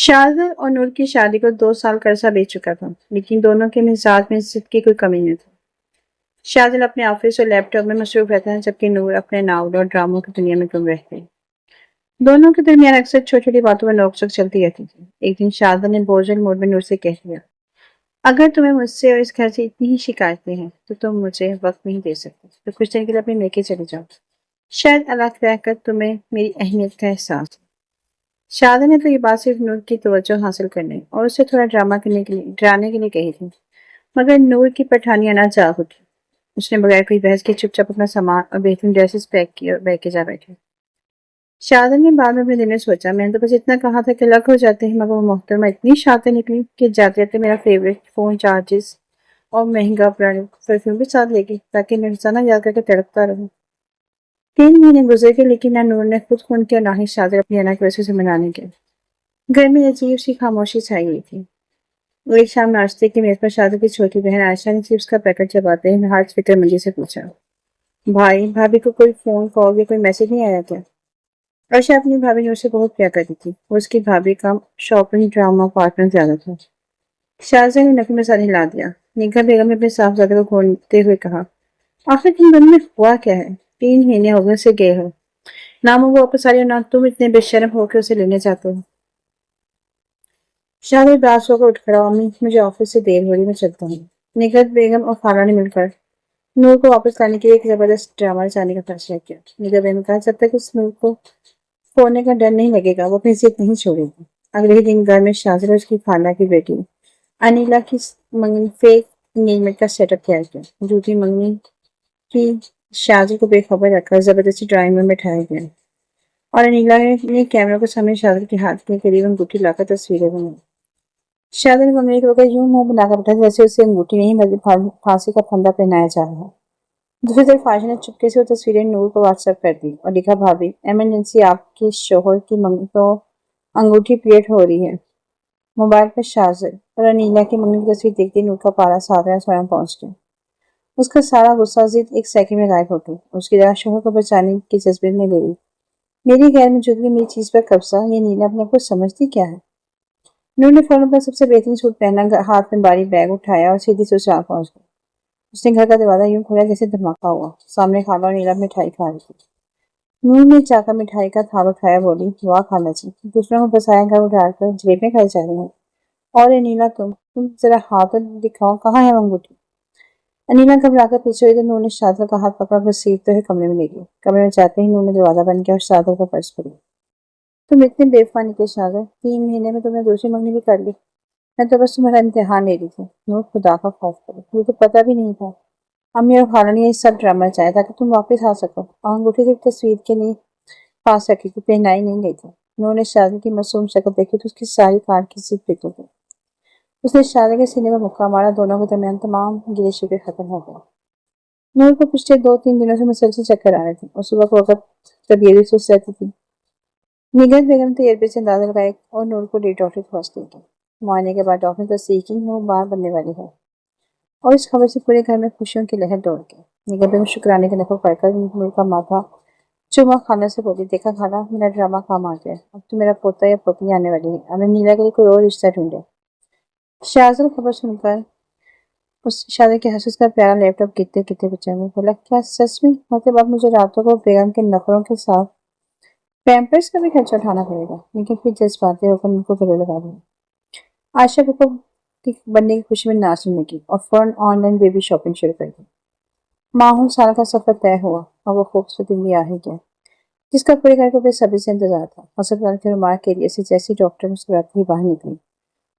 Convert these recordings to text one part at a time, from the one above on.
شاذر اور نور کی شادی کو 2 سال کا عرصہ بیت چکا تھا، لیکن دونوں کے مزاج میں ضد کی کوئی کمی نہ تھی۔ شاذر اپنے آفس اور لیپ ٹاپ میں مصروف رہتا ہے، جبکہ نور اپنے ناولوں اور ڈراموں کی دنیا میں گم رہتے ہیں۔ دونوں کے درمیان اکثر چھوٹی چھوٹی باتوں پر نوک جھوک چلتی رہتی تھی۔ ایک دن شاذر نے بوجھل موڈ میں نور سے کہہ دیا، اگر تمہیں مجھ سے اور اس گھر سے اتنی ہی شکایتیں ہیں تو تم مجھے وقت نہیں دے سکتے، تو کچھ دن کے لیے اپنے میکے چلے جاؤ، شاید الگ رہ کر تمہیں میری اہمیت کا احساس ہو۔ شاذر نے تو یہ بات صرف نور کی توجہ حاصل کرنے اور اسے تھوڑا ڈرانے کے لیے کہی تھی، مگر نور کی پٹھانیاں نہ جاگ اٹھی۔ اس نے بغیر کوئی بحث کے چپ چاپ اپنا سامان اور بہترین ڈریسز پیک کیے اور بیٹھ کے جا بیٹھے۔ شاذر نے بعد میں اپنے دل میں سوچا، میں نے تو بس اتنا کہا تھا کہ الگ ہو جاتے ہیں، مگر وہ محترمہ اتنی شاطر نکلی کہ جاتے جاتے میرا فیوریٹ فون چارجز اور مہنگا پرفیوم بھی ساتھ لے گئی تاکہ میں افسانہ یاد کر کے تڑپتا رہوں۔ 3 مہینے گزر گئے، لیکن نہ نور نے خود خون کیا، نہ ہی شاذر اپنی انا کی وجہ سے منانے کے۔ گھر میں عجیب سی خاموشی چھائی ہوئی تھی۔ ایک شام ناشتے کی میز پر شاذر کی چھوٹی بہن عائشہ نے چپس کا پیکٹ چباتے ہوئے ہاتھ فکر مندی سے پوچھا، بھائی بھابھی کو کوئی فون کال یا کوئی میسج نہیں آیا کیا؟ عائشہ اپنی بھابھی نور سے بہت پیار کرتی تھی اور اس کی بھابھی کا شاپنگ ڈرامہ پارٹنر زیادہ تھا۔ شاذر نے نفی میں سر ہلا دیا۔ نگاہ بیگم نے اپنے صاحبزادے کو گھونتے ہوئے کہا، آخر تم دونوں میں ہوا کیا ہے؟ 3 مہینے ہو گئے سے گئے ہو، نہ وہ واپس آ رہی اور نہ تم اتنے بے شرم ہو کے اسے لینے جاتے ہو۔ شاذر اداس ہو کر اٹھ کھڑا، امی مجھے آفس سے دیر ہو رہی، میں چلتا ہوں۔ نگہت بیگم اور خالہ نے مل کر نور کو واپس لانے کے لیے ایک زبردست ڈرامہ رچانے کا فیصلہ کیا۔ نگہت بیگم نے کہا، جب تک اس نور کو کھونے کا ڈر نہیں لگے گا وہ اپنی ضد نہیں چھوڑے گی۔ اگلے ہی دن گھر میں شاذر اور اس کی خالہ کی بیٹی انیلا کی منگنی فیک انگیجمنٹ کا سیٹ اپ کیا گیا۔ جھوٹی منگنی کی شاذر کو بے خبر رکھ کر زبردستی ڈرائنگ روم میں بٹھایا گیا اور انیلا نے کیمروں کے سامنے شاذر کے ہاتھ کے قریب انگوٹھی لا کر تصویریں بنائی۔ شاذر نے منگنی کو یوں منہ بنا کر بیٹھا جیسے اسے انگوٹھی نہیں بلکہ پھانسی کا پھندا پہنایا جا رہا ہے۔ دوسری طرف عائشہ نے چپکے سے وہ تصویریں نور کو واٹس ایپ کر دی اور لکھا، بھابھی ایمرجنسی، آپ کے شوہر کی تو انگوٹھی پلیٹ ہو رہی ہے۔ موبائل پر شاذر اور انیلا کی منگنی کی تصویر دیکھتے نور کا پارا 7 پہنچ گیا۔ اس کا سارا غصہ ضد ایک سیکنڈ میں غائب ہو گئی اور اس کی طرح شوہر کو بچانے کے جذبے میں لے لی۔ میری غیر موجودگی میری چیز پر قبضہ، یہ نیلا اپنے آپ کو سمجھتی کیا ہے؟ نور نے فوراً اپنا سب سے بہترین سوٹ پہنا، ہاتھ میں بھاری بیگ اٹھایا اور سیدھی سے اس رات پہنچ گئی۔ اس نے گھر کا دروازہ یوں کھولا جیسے دھماکہ ہوا۔ سامنے خالہ اور نیلا مٹھائی کھا رہی تھی۔ نور نے جا کر مٹھائی کا تھال اٹھایا، بولی، واہ خالہ جی، دوسروں کو بسایا گھر اجاڑ کر جلیبیاں کھائی جا رہی ہیں، اور انیلا تم ذرا ہاتھ دکھاؤ، کہاں ہے وہ انگوٹھی؟ انیلا گھبرا کر پیچھے ہوئی تو نور نے شاذر کا ہاتھ پکڑا، گھسیٹتے ہوئے کمرے میں لے گئی۔ کمرے میں جاتے ہی نور نے دروازہ بند کیا اور شاذر کا پرس پکڑا۔ تم اتنے بے وفا نکلے شاذر، 3 مہینے میں تم نے دوسری منگنی بھی کر لی۔ میں تو بس تمہارا امتحان لے رہی تھی۔ نور خدا کا خوف کرو، مجھے تو پتہ بھی نہیں تھا۔ امی اور خالہ نے یہ سب ڈرامہ چاہا تاکہ تم واپس آ سکو، اور انگوٹھی صرف تصویر کے لیے پاس رکھی کہ پہنائی نہیں گئی تھی۔ نور نے شاذر کی معصوم شکل دیکھی تو اس کی ساری کار کی ضد بگڑ گئی۔ اس نے شاذر کے سینے پر مکہ مارا، دونوں کے درمیان تمام گلے شکوے ختم ہو گئے۔ نور کو پچھلے 2-3 دنوں سے مسلسل چکر آ رہے تھے اور صبح کو وقت طبیعت بھی سست رہتی تھی۔ نگہت بیگم نے ایئر سے اندازہ لگایا اور نور کو ڈاکٹر کے پاس لے گئی۔ معائنے کے بعد ڈاکٹر نے تصدیق کی نور ماں بننے والی ہے، اور اس خبر سے پورے گھر میں خوشیوں کی لہر دوڑ گئی۔ نگہت بیگم شکرانے کے نفل پڑھ کر نور کا ماتھا چوما خالہ سے بولی، دیکھا خالہ، میرا ڈرامہ کام آ گیا، اب تو میرا پوتا یا پوتنی آنے والی ہے، اب نیلا کے لیے کوئی اور رشتہ ڈھونڈے۔ شاذر خبر سن کر شاذر کے حسس کا پیارا لیپ ٹاپ گرتے گرتے بچا میں بولا، کیا سچ میں؟ مطلب اب مجھے راتوں کو بیگم کے نخروں کے ساتھ پیمپرس کا بھی خرچہ اٹھانا پڑے گا؟ لیکن پھر جذباتی ہو کر ان کو گلے لگا دیا۔ عائشہ کو بننے کی خوشی میں ناچنے لگی اور فوراً آن لائن بیبی شاپنگ شروع کر دی۔ ماہوں سال کا سفر طے ہوا اور وہ خوبصورت دن بھی آ ہی گیا جس کا پورے گھر کو بے صبری سے انتظار تھا۔ ہسپتال کے رومال کے ایریا سے جیسی ڈاکٹر مسکراتی ہی باہر نکلی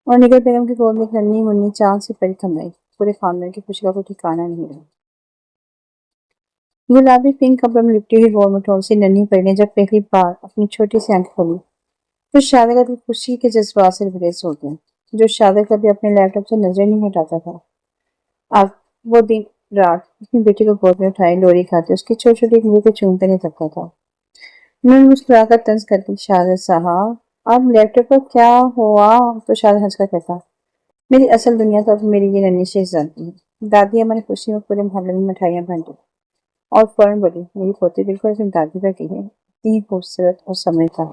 اور نگہت بیگم کی گود میں ایک ننھی منھی چاند سے پری تھم، پورے خاندان کی خوشی کا کوئی ٹھکانہ نہیں رہا۔ گلابی پنک کپڑوں میں لپٹی ہوئی گول مٹول سی ننھی پری نے جب پہلی بار اپنی چھوٹی سی آنکھ کھولی تو شاذر کا دل خوشی کے جذبات سے لبریز ہو گیا، جو شاذر کبھی اپنے لیپ ٹاپ سے نظر نہیں ہٹاتا تھا۔ اب وہ دن رات اپنی بیٹی کو گود میں اٹھائے لوری کھاتے اس کی چھوٹی چھوٹی انگلیوں کو چومتے نہیں تھکتا تھا۔ نور مسکرا کر طنز کرتی، شاذر صاحب اب لیپ ٹاپ پر کیا ہوا؟ تو شاذر ہنس کر کہتا، میری اصل دنیا تو اب میری یہ ننھی شہزادی ہے۔ دادی اماں نے خوشی میں پورے محلے میں مٹھائیاں بانٹی اور فوراً بولی، میری پوتی بالکل اپنی دادی پر گئی ہے، اتنی خوبصورت اور سمجھدار۔